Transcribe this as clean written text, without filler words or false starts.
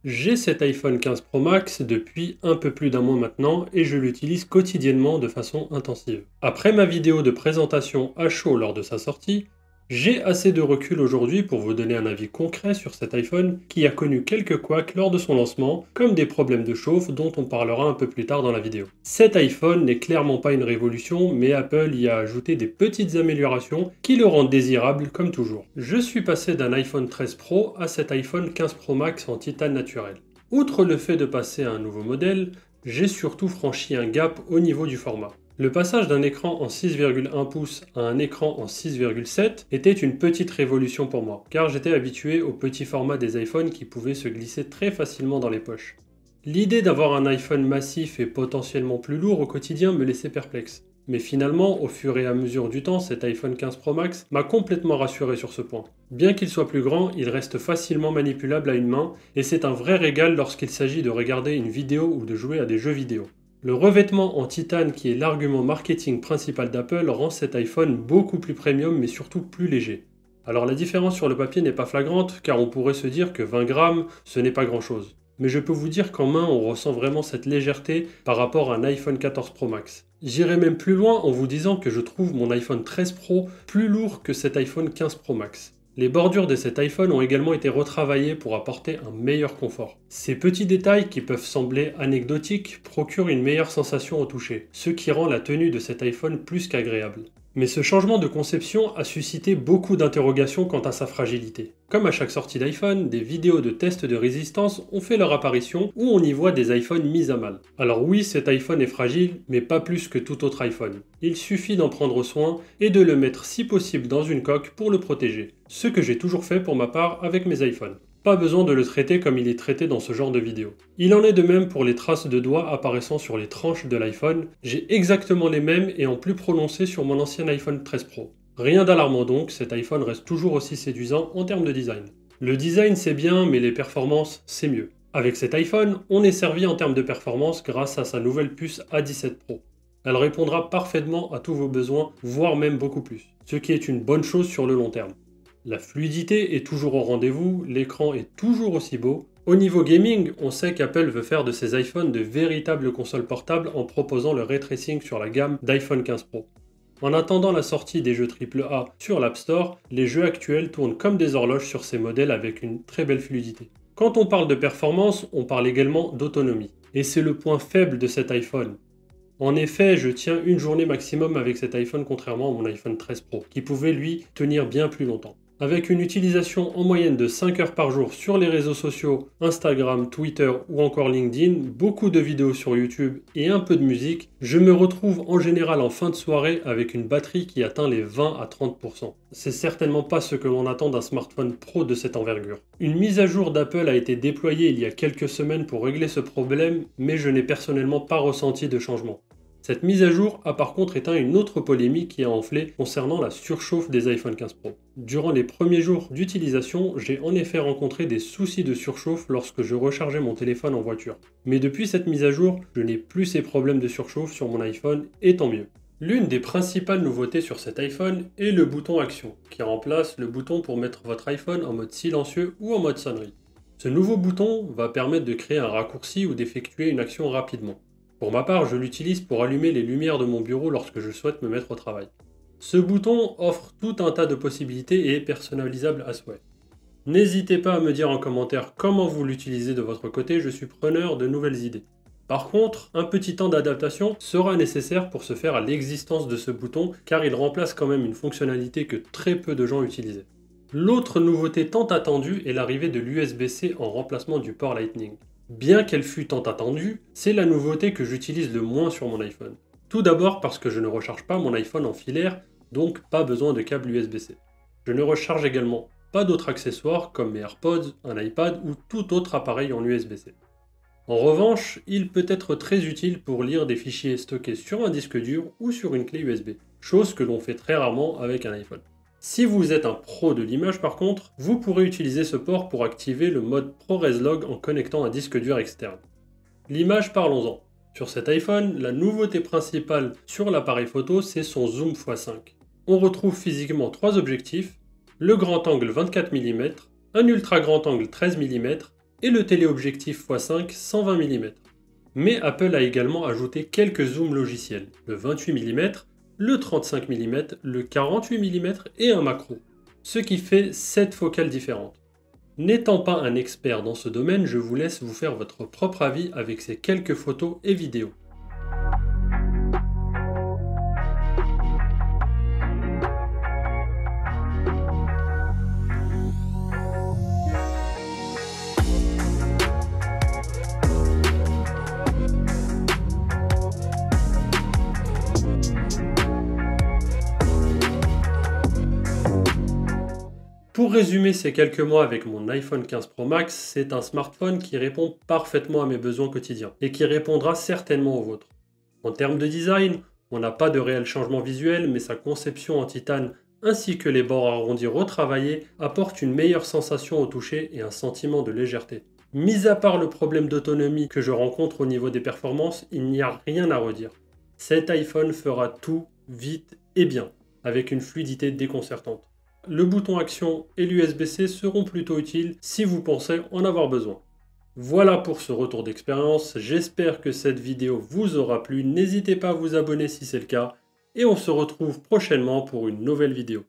J'ai cet iPhone 15 Pro Max depuis un peu plus d'un mois maintenant et je l'utilise quotidiennement de façon intensive. Après ma vidéo de présentation à chaud lors de sa sortie, j'ai assez de recul aujourd'hui pour vous donner un avis concret sur cet iPhone qui a connu quelques couacs lors de son lancement, comme des problèmes de chauffe dont on parlera un peu plus tard dans la vidéo. Cet iPhone n'est clairement pas une révolution, mais Apple y a ajouté des petites améliorations qui le rendent désirable comme toujours. Je suis passé d'un iPhone 13 Pro à cet iPhone 15 Pro Max en titane naturel. Outre le fait de passer à un nouveau modèle, j'ai surtout franchi un gap au niveau du format. Le passage d'un écran en 6,1 pouces à un écran en 6,7 était une petite révolution pour moi, car j'étais habitué au petit format des iPhones qui pouvaient se glisser très facilement dans les poches. L'idée d'avoir un iPhone massif et potentiellement plus lourd au quotidien me laissait perplexe. Mais finalement, au fur et à mesure du temps, cet iPhone 15 Pro Max m'a complètement rassuré sur ce point. Bien qu'il soit plus grand, il reste facilement manipulable à une main, et c'est un vrai régal lorsqu'il s'agit de regarder une vidéo ou de jouer à des jeux vidéo. Le revêtement en titane qui est l'argument marketing principal d'Apple rend cet iPhone beaucoup plus premium mais surtout plus léger. Alors la différence sur le papier n'est pas flagrante car on pourrait se dire que 20 grammes ce n'est pas grand chose. Mais je peux vous dire qu'en main on ressent vraiment cette légèreté par rapport à un iPhone 14 Pro Max. J'irai même plus loin en vous disant que je trouve mon iPhone 13 Pro plus lourd que cet iPhone 15 Pro Max. Les bordures de cet iPhone ont également été retravaillées pour apporter un meilleur confort. Ces petits détails qui peuvent sembler anecdotiques procurent une meilleure sensation au toucher, ce qui rend la tenue de cet iPhone plus qu'agréable. Mais ce changement de conception a suscité beaucoup d'interrogations quant à sa fragilité. Comme à chaque sortie d'iPhone, des vidéos de tests de résistance ont fait leur apparition où on y voit des iPhones mis à mal. Alors oui, cet iPhone est fragile, mais pas plus que tout autre iPhone. Il suffit d'en prendre soin et de le mettre si possible dans une coque pour le protéger. Ce que j'ai toujours fait pour ma part avec mes iPhones. Pas besoin de le traiter comme il est traité dans ce genre de vidéo. Il en est de même pour les traces de doigts apparaissant sur les tranches de l'iPhone. J'ai exactement les mêmes et en plus prononcé sur mon ancien iPhone 13 Pro. Rien d'alarmant donc, cet iPhone reste toujours aussi séduisant en termes de design. Le design c'est bien, mais les performances c'est mieux. Avec cet iPhone, on est servi en termes de performance grâce à sa nouvelle puce A17 Pro. Elle répondra parfaitement à tous vos besoins, voire même beaucoup plus, ce qui est une bonne chose sur le long terme. La fluidité est toujours au rendez-vous, l'écran est toujours aussi beau. Au niveau gaming, on sait qu'Apple veut faire de ses iPhones de véritables consoles portables en proposant le ray tracing sur la gamme d'iPhone 15 Pro. En attendant la sortie des jeux AAA sur l'App Store, les jeux actuels tournent comme des horloges sur ces modèles avec une très belle fluidité. Quand on parle de performance, on parle également d'autonomie. Et c'est le point faible de cet iPhone. En effet, je tiens une journée maximum avec cet iPhone contrairement à mon iPhone 13 Pro, qui pouvait lui tenir bien plus longtemps. Avec une utilisation en moyenne de 5 heures par jour sur les réseaux sociaux, Instagram, Twitter ou encore LinkedIn, beaucoup de vidéos sur YouTube et un peu de musique, je me retrouve en général en fin de soirée avec une batterie qui atteint les 20 à 30%. C'est certainement pas ce que l'on attend d'un smartphone pro de cette envergure. Une mise à jour d'Apple a été déployée il y a quelques semaines pour régler ce problème, mais je n'ai personnellement pas ressenti de changement. Cette mise à jour a par contre éteint une autre polémique qui a enflé concernant la surchauffe des iPhone 15 Pro. Durant les premiers jours d'utilisation, j'ai en effet rencontré des soucis de surchauffe lorsque je rechargeais mon téléphone en voiture. Mais depuis cette mise à jour, je n'ai plus ces problèmes de surchauffe sur mon iPhone et tant mieux. L'une des principales nouveautés sur cet iPhone est le bouton Action, qui remplace le bouton pour mettre votre iPhone en mode silencieux ou en mode sonnerie. Ce nouveau bouton va permettre de créer un raccourci ou d'effectuer une action rapidement. Pour ma part, je l'utilise pour allumer les lumières de mon bureau lorsque je souhaite me mettre au travail. Ce bouton offre tout un tas de possibilités et est personnalisable à souhait. N'hésitez pas à me dire en commentaire comment vous l'utilisez de votre côté, je suis preneur de nouvelles idées. Par contre, un petit temps d'adaptation sera nécessaire pour se faire à l'existence de ce bouton car il remplace quand même une fonctionnalité que très peu de gens utilisaient. L'autre nouveauté tant attendue est l'arrivée de l'USB-C en remplacement du port Lightning. Bien qu'elle fût tant attendue, c'est la nouveauté que j'utilise le moins sur mon iPhone. Tout d'abord parce que je ne recharge pas mon iPhone en filaire, donc pas besoin de câble USB-C. Je ne recharge également pas d'autres accessoires comme mes AirPods, un iPad ou tout autre appareil en USB-C. En revanche, il peut être très utile pour lire des fichiers stockés sur un disque dur ou sur une clé USB, chose que l'on fait très rarement avec un iPhone. Si vous êtes un pro de l'image par contre, vous pourrez utiliser ce port pour activer le mode ProRes Log en connectant un disque dur externe. L'image, parlons-en. Sur cet iPhone, la nouveauté principale sur l'appareil photo, c'est son zoom x5. On retrouve physiquement trois objectifs, le grand angle 24 mm, un ultra grand angle 13 mm et le téléobjectif x5 120 mm. Mais Apple a également ajouté quelques zooms logiciels, le 28 mm, le 35 mm, le 48 mm et un macro, ce qui fait 7 focales différentes. N'étant pas un expert dans ce domaine, je vous laisse vous faire votre propre avis avec ces quelques photos et vidéos. Pour résumer ces quelques mois avec mon iPhone 15 Pro Max, c'est un smartphone qui répond parfaitement à mes besoins quotidiens et qui répondra certainement aux vôtres. En termes de design, on n'a pas de réel changement visuel, mais sa conception en titane ainsi que les bords arrondis retravaillés apportent une meilleure sensation au toucher et un sentiment de légèreté. Mis à part le problème d'autonomie que je rencontre au niveau des performances, il n'y a rien à redire. Cet iPhone fera tout vite et bien, avec une fluidité déconcertante. Le bouton action et l'USB-C seront plutôt utiles si vous pensez en avoir besoin. Voilà pour ce retour d'expérience, j'espère que cette vidéo vous aura plu, n'hésitez pas à vous abonner si c'est le cas, et on se retrouve prochainement pour une nouvelle vidéo.